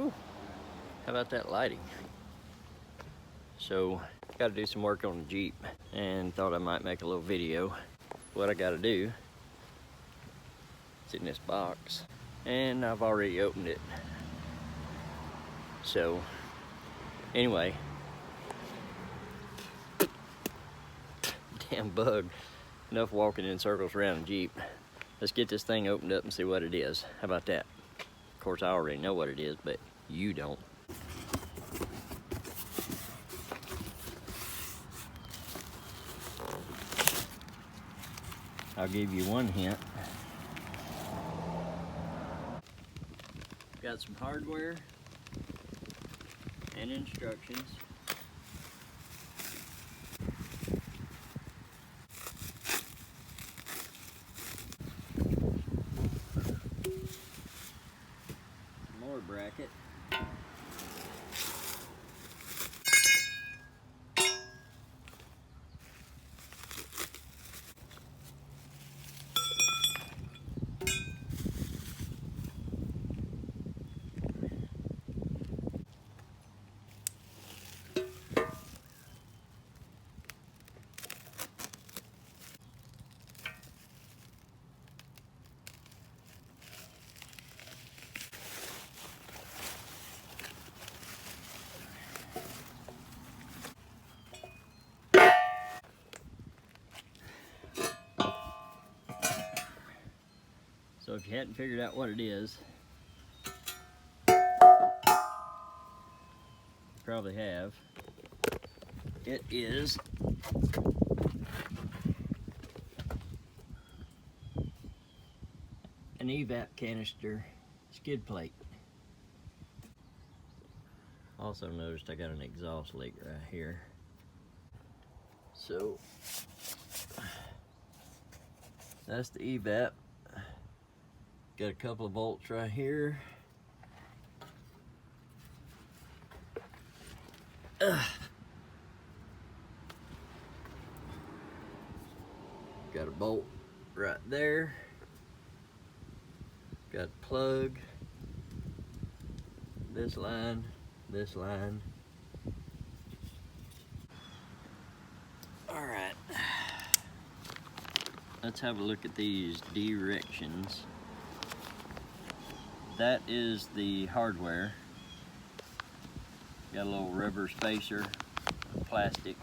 Whew. How about that lighting? So, got to do some work on the Jeep and thought I might make a little video. What I got to do, it's in this box and I've already opened it. So, anyway, damn bug. Enough walking in circles around a Jeep. Let's get this thing opened up and see what it is. How about that? Of course, I already know what it is, but you don't. I'll give you one hint. Got some hardware and instructions. More bracket. So if you hadn't figured out what it is, you probably have. It is an Evap canister skid plate. Also noticed I got an exhaust leak right here. So that's the Evap. Got a couple of bolts right here. Got a bolt right there. Got a plug. This line, this line. All right. Let's have a look at these directions. That is the hardware. Got a little rubber spacer, plastic,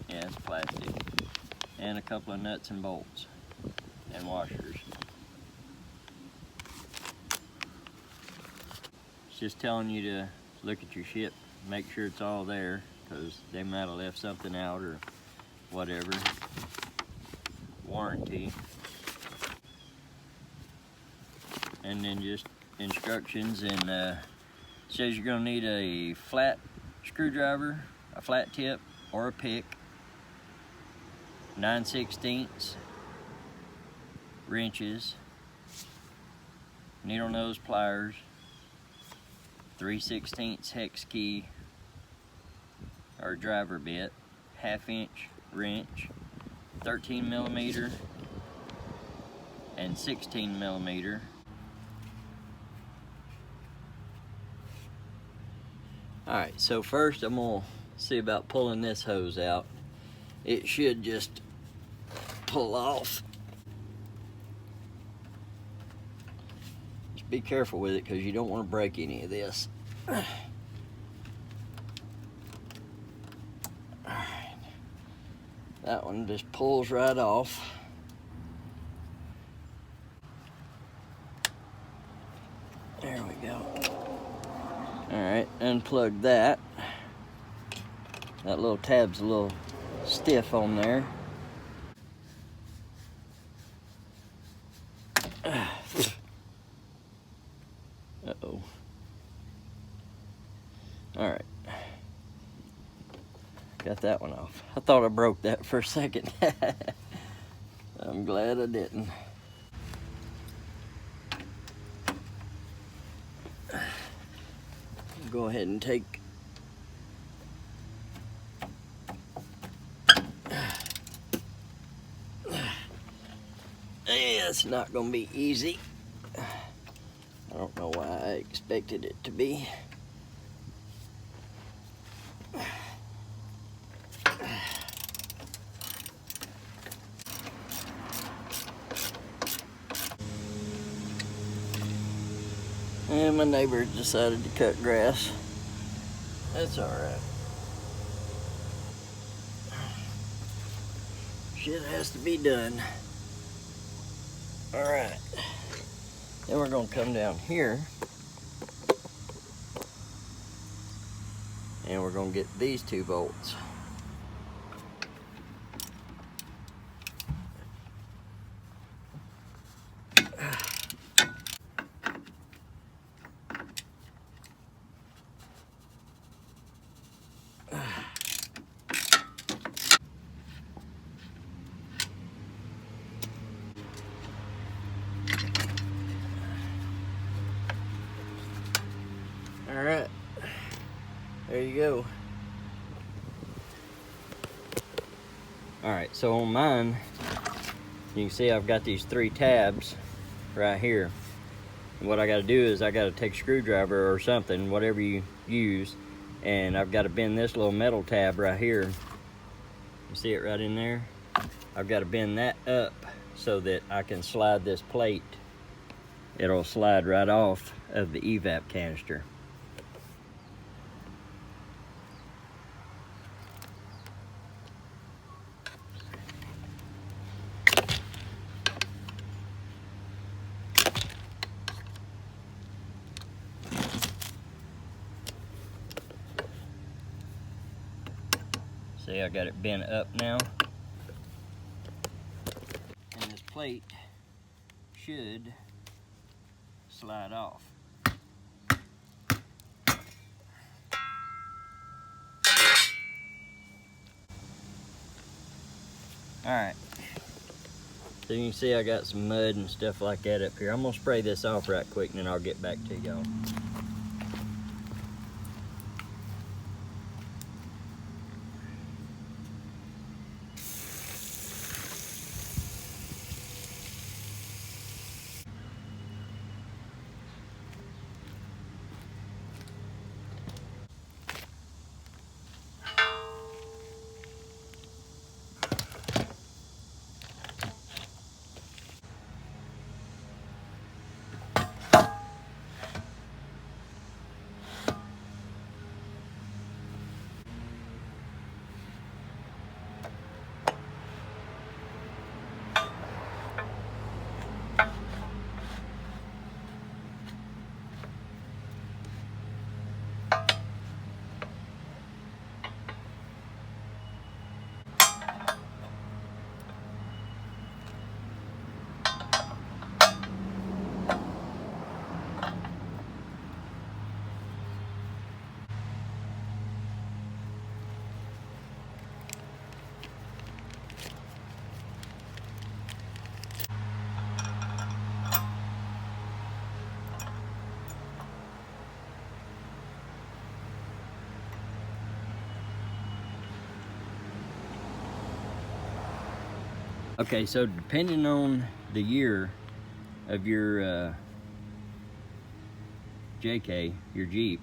yeah, it's plastic, and a couple of nuts and bolts and washers. It's just telling you to look at your ship, make sure it's all there, because they might have left something out or whatever. Warranty. And then just instructions, and says you're going to need a flat screwdriver, a flat tip, or a pick, 9/16 wrenches, needle nose pliers, 3/16 hex key or driver bit, 1/2 inch wrench, 13mm and 16mm. Alright, so first I'm going to see about pulling this hose out. It should just pull off. Just be careful with it, because you don't want to break any of this. Alright. That one just pulls right off. There we go. Alright, unplug that. That little tab's a little stiff on there. Uh-oh. Alright. Got that one off. I thought I broke that for a second. I'm glad I didn't. Go ahead and take it's not gonna be easy. I don't know why I expected it to be. And my neighbor decided to cut grass. That's alright. Shit has to be done. Alright. Then we're going to come down here. And we're going to get these 2 bolts. Alright, there you go. Alright, so on mine, you can see I've got these 3 tabs right here. And what I got to do is I got to take a screwdriver or something, whatever you use, and I've got to bend this little metal tab right here. You see it right in there? I've got to bend that up so that I can slide this plate. It'll slide right off of the evap canister. See, I got it bent up now. And this plate should slide off. Alright. So you can see I got some mud and stuff like that up here. I'm gonna spray this off right quick and then I'll get back to y'all. Okay, so depending on the year of your JK, your Jeep,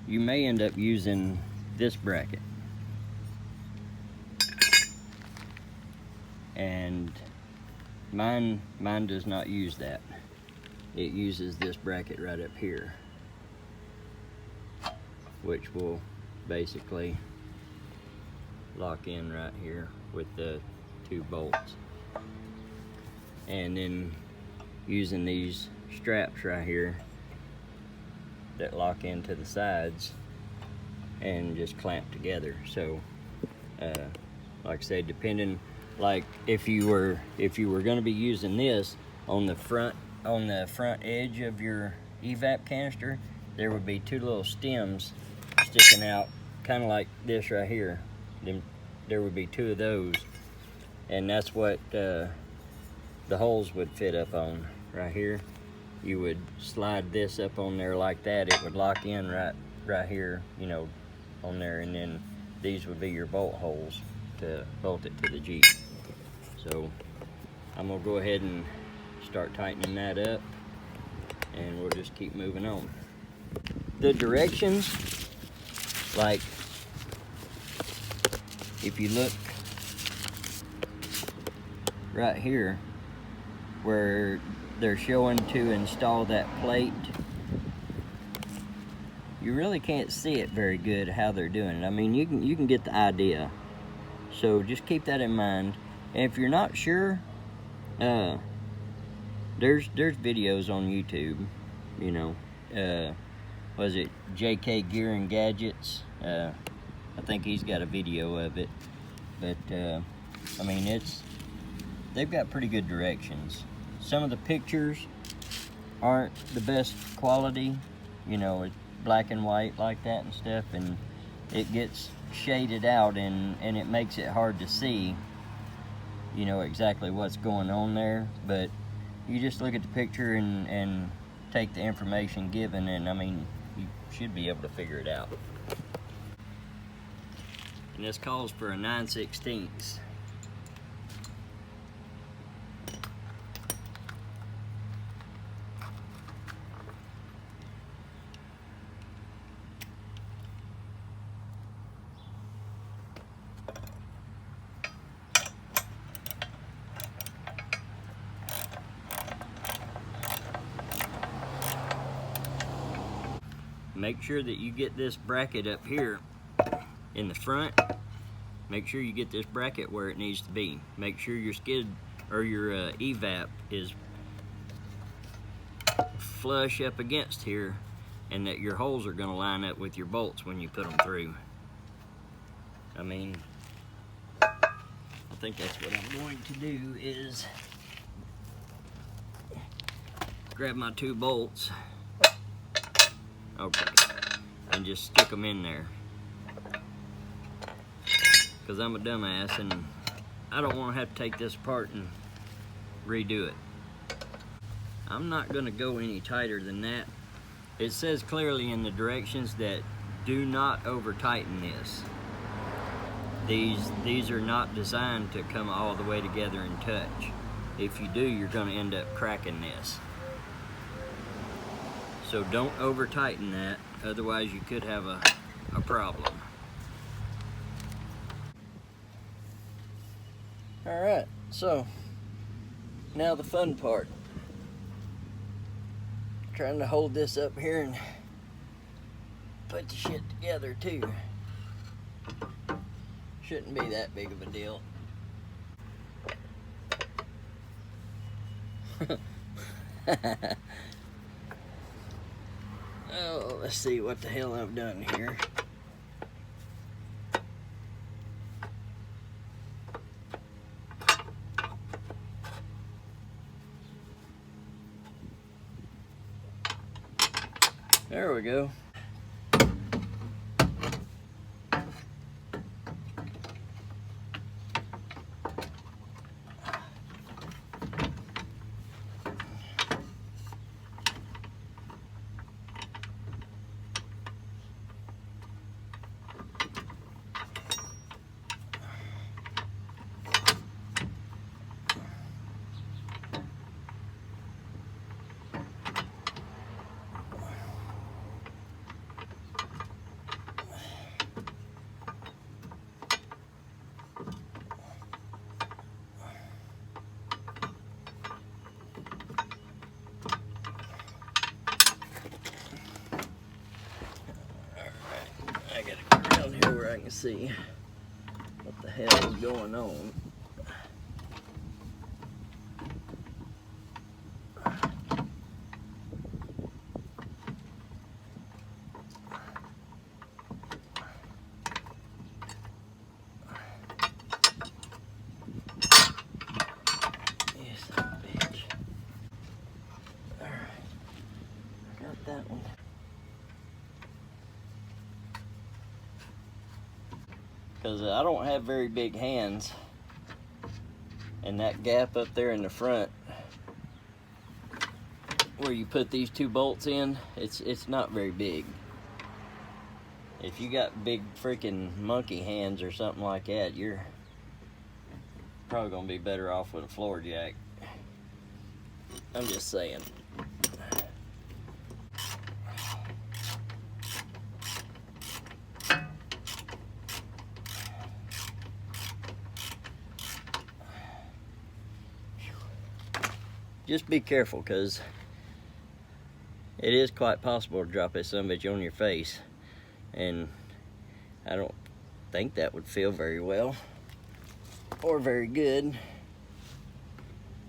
you may end up using this bracket. And mine does not use that. It uses this bracket right up here, which will basically lock in right here with the 2 bolts. And then using these straps right here that lock into the sides and just clamp together. So like I said, depending, like if you were going to be using this on the front edge of your evap canister, there would be 2 little stems sticking out, kind of like this right here. Then there would be 2 of those, and that's what the holes would fit up on right here. You would slide this up on there like that. It would lock in right here, you know, on there, and then these would be your bolt holes to bolt it to the Jeep. So I'm gonna go ahead and start tightening that up, and we'll just keep moving on. The directions, like if you look right here where they're showing to install that plate, you really can't see it very good how they're doing it. I mean, you can get the idea. So just keep that in mind. And if you're not sure, there's videos on YouTube, you know, was it JK Gear and Gadgets? I think he's got a video of it. But I mean, they've got pretty good directions. Some of the pictures aren't the best quality, you know, it's black and white like that and stuff, and it gets shaded out and it makes it hard to see, you know, exactly what's going on there. But you just look at the picture and take the information given, and I mean, you should be able to figure it out. And this calls for a 9/16. Make sure that you get this bracket up here in the front. Make sure you get this bracket where it needs to be. Make sure your skid or your evap is flush up against here, and that your holes are going to line up with your bolts when you put them through. I mean, I think that's what I'm going to do is grab my 2 bolts. Okay, and just stick them in there, because I'm a dumbass and I don't want to have to take this apart and redo it. I'm not going to go any tighter than that. It says clearly in the directions that do not over tighten this. These are not designed to come all the way together and touch. If you do, you're going to end up cracking this. So don't over tighten that, otherwise you could have a problem. Alright, so now the fun part. Trying to hold this up here and put the shit together too. Shouldn't be that big of a deal. Oh, let's see what the hell I've done here. There we go. I can see what the hell is going on. Yes, bitch. All right, I got that one. Because I don't have very big hands, and that gap up there in the front where you put these 2 bolts in, it's not very big. If you got big freaking monkey hands or something like that, you're probably gonna be better off with a floor jack. I'm just saying. just be careful, because it is quite possible to drop that son of a bitch on your face, and I don't think that would feel very well or very good,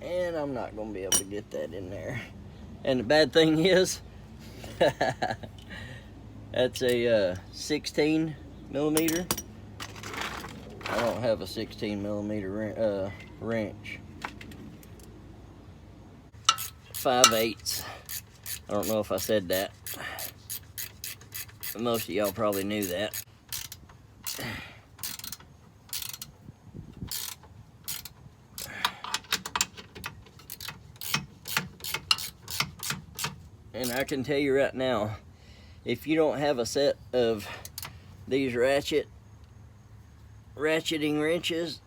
and I'm not gonna be able to get that in there. And the bad thing is that's a 16 millimeter. I don't have a 16 millimeter wrench. 5/8. I don't know if I said that. Most of y'all probably knew that. And I can tell you right now, if you don't have a set of these ratcheting wrenches,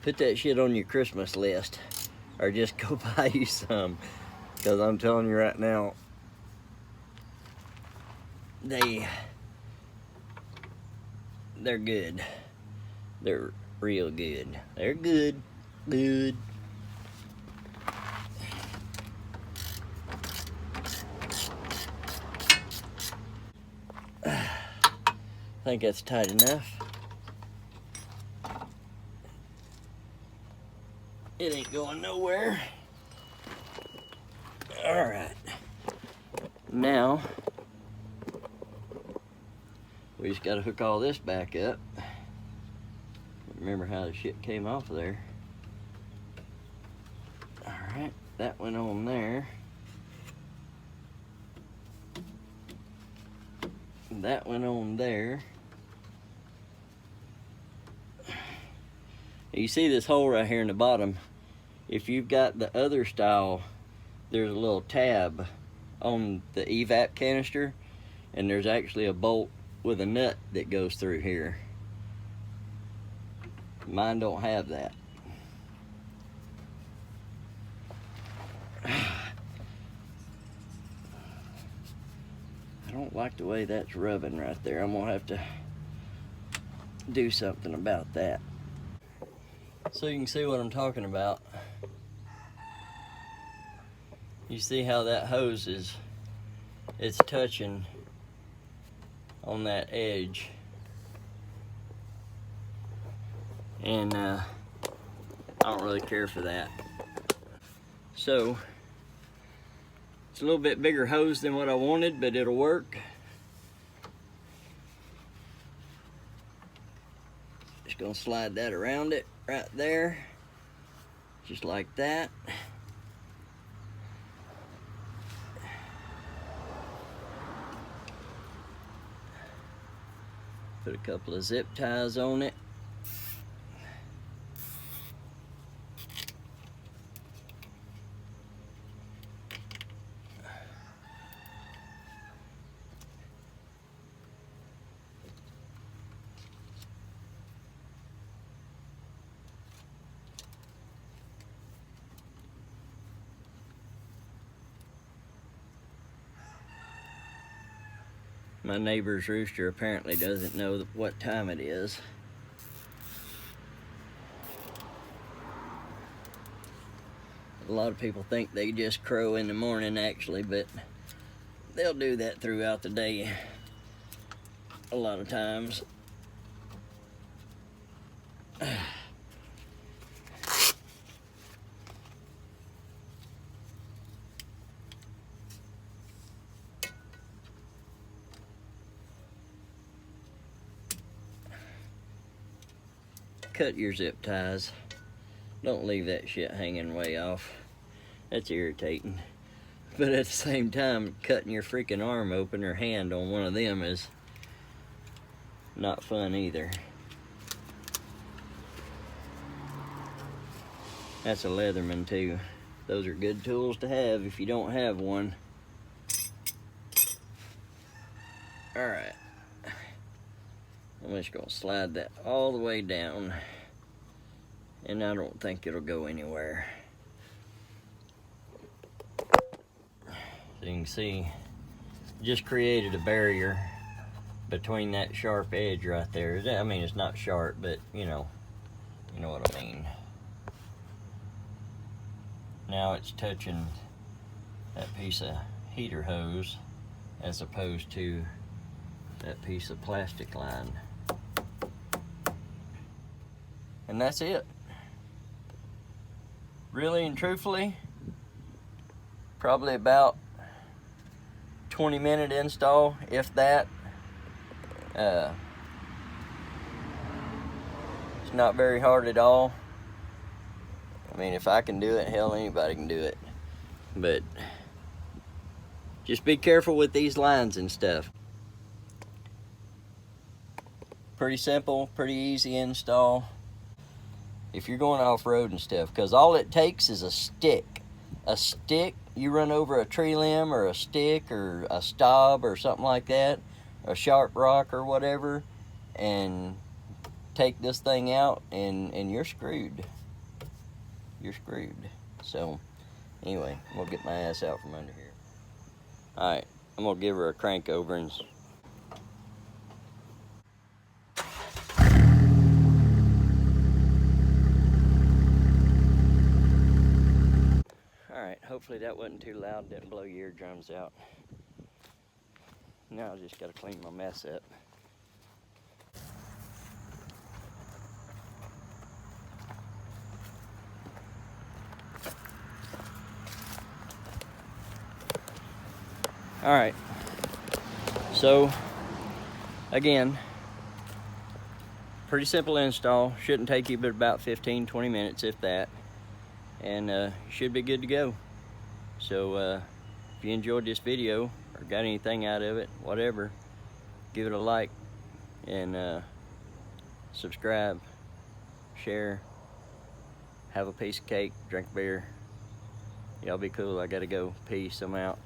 put that shit on your Christmas list, or just go buy you some, because I'm telling you right now, they're good. They're real good. They're good. I think that's tight enough. It ain't going nowhere. All right. Now, we just gotta hook all this back up. Remember how the shit came off of there. All right, that went on there. That went on there. You see this hole right here in the bottom. If you've got the other style, there's a little tab on the Evap canister, and there's actually a bolt with a nut that goes through here. Mine don't have that. I don't like the way that's rubbing right there. I'm gonna have to do something about that. So you can see what I'm talking about. You see how that hose it's touching on that edge. And I don't really care for that. So it's a little bit bigger hose than what I wanted, but it'll work. Just gonna slide that around it right there, just like that. Put a couple of zip ties on it. My neighbor's rooster apparently doesn't know what time it is. A lot of people think they just crow in the morning actually, but they'll do that throughout the day a lot of times. Cut your zip ties. Don't leave that shit hanging way off. That's irritating. But at the same time, cutting your freaking arm open or hand on one of them is not fun either. That's a Leatherman too. Those are good tools to have if you don't have one. Alright. I'm just gonna slide that all the way down, and I don't think it'll go anywhere. So you can see, just created a barrier between that sharp edge right there. I mean, it's not sharp, but you know what I mean. now it's touching that piece of heater hose as opposed to that piece of plastic line. And that's it. Really and truthfully, probably about 20-minute install, if that. It's not very hard at all. I mean, if I can do it, hell, anybody can do it. But just be careful with these lines and stuff. Pretty simple, pretty easy install. If you're going off-road and stuff, because all it takes is a stick. A stick, you run over a tree limb or a stick or a stub or something like that, a sharp rock or whatever, and take this thing out and you're screwed. You're screwed. So anyway, I'm gonna get my ass out from under here. Alright, I'm gonna give her a crank over and alright, hopefully that wasn't too loud, didn't blow your eardrums out. Now I just gotta clean my mess up. Alright, so again, pretty simple install. Shouldn't take you but about 15-20 minutes, if that, and you should be good to go. So if you enjoyed this video or got anything out of it, whatever, give it a like and subscribe, share, have a piece of cake, drink beer. Y'all be cool. I gotta go. Peace. I'm out.